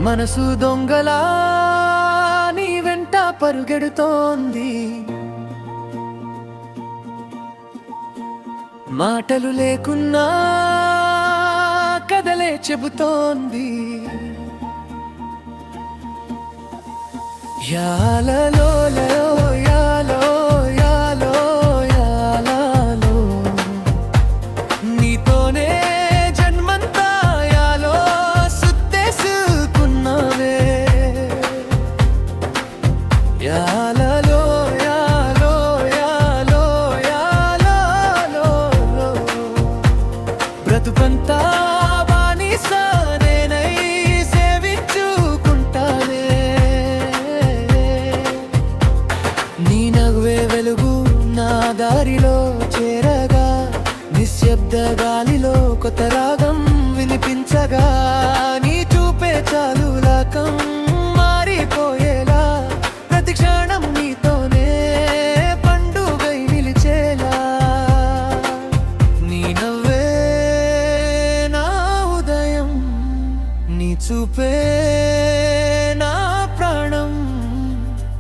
మనసు దొంగలా నీ వెంట పరుగెడుతోంది, మాటలు లేకున్నా కదలే చెబుతోంది. యాలలో యాలో యాలో యాలలో నీతోనే జన్మంతా యాలో సుత్తేసుకున్నావే. యాలలో యాలో యాలో యాలో బ్రతుకంతా దారిలో చేరగా నిశ్శబ్ద గాలిలో కొత్త రాగం వినిపించగా నీ చూపే చాలు లోకం మారిపోయేలా ప్రతి క్షణం నీతోనే పండుగై నిలిచేలా. నీ నవ్వే నా ఉదయం, నీ చూపే నా ప్రాణం,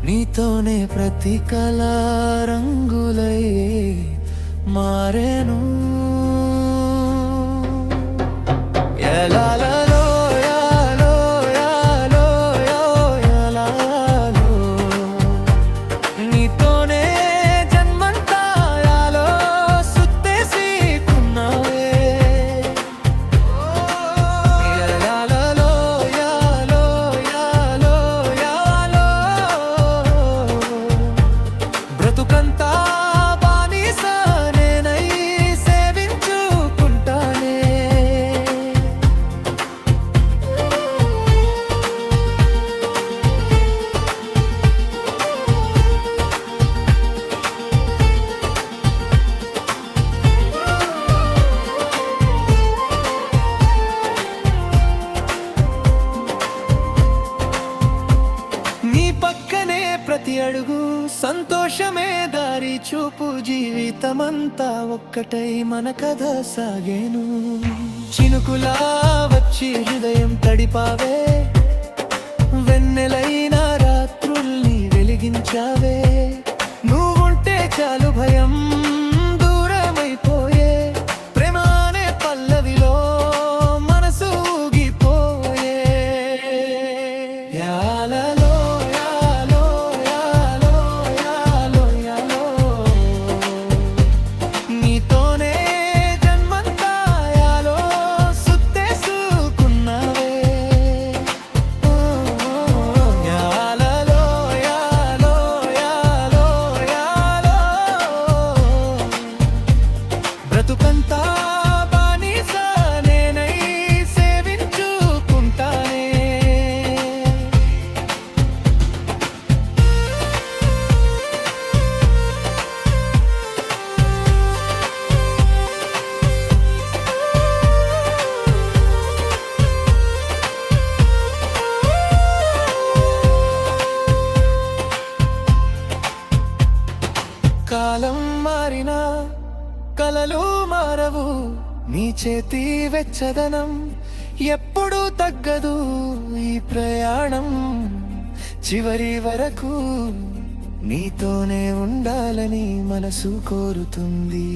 నీతోనే ప్రతి కళ రంగులై మారేను. యాలలో యాలో యాలో యాలో నీతోనే జన్మంతా యాలో సుత్తేసుకున్నావే. యాలలో యాలో యాలో యాలో బ్రతుకంతా ప్రతి అడుగు సంతోషమే దారి చూపు, జీవితమంతా ఒక్కటై మన కథ సాగేను. చినుకులా వచ్చి హృదయం తడిపావే, వెన్నెలైన రాత్రుల్ని వెలిగించావే. నువ్వుంటే చాలు భయం దూరమైపోయే, ప్రేమ అనే పల్లవిలో మనసు ఊగిపోయే. యాలలో బ్రతుకంతా బానిస నేనై సేవించుకుంటానే. కాలం మారినా కలలు మారవు, నీ చేతి వెచ్చదనం ఎప్పుడూ తగ్గదు. ఈ ప్రయాణం చివరి వరకు నీతోనే ఉండాలని మనసు కోరుతుంది.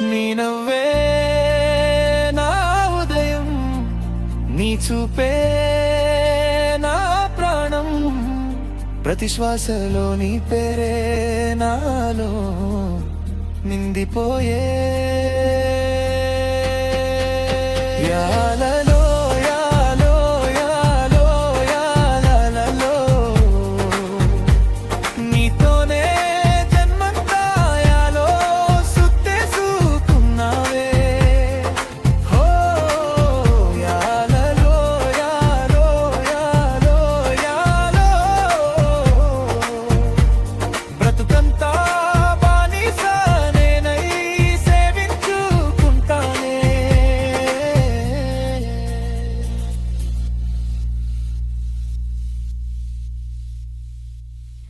నీ నవ్వే నా ఉదయం, నీ చూపే నా ప్రాణం, ప్రతి శ్వాసలో నీ పేరే నాలో నిండిపోయే. యాల